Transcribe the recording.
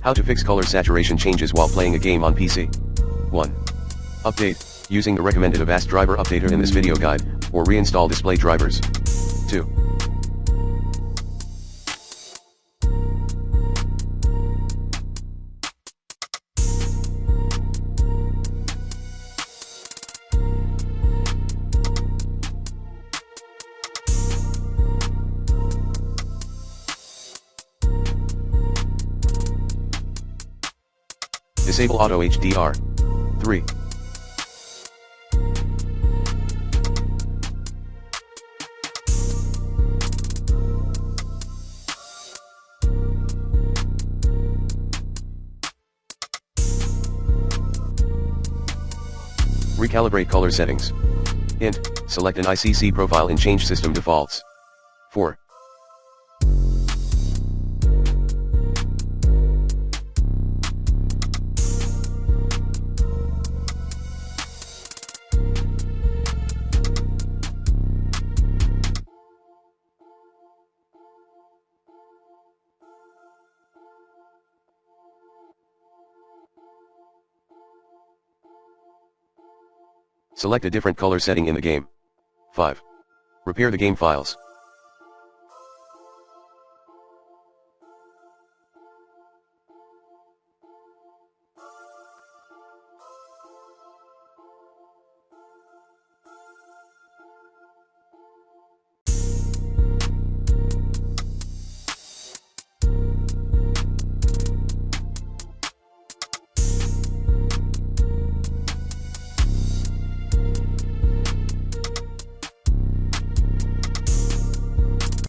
How to fix color saturation changes while playing a game on PC. 1. Update, using the recommended Avast driver updater in this video guide, or reinstall display drivers. 2. Disable Auto HDR. 3. Recalibrate color settings. Int, select an ICC profile and change system defaults. 4. Select a different color setting in the game. 5. Repair the game files.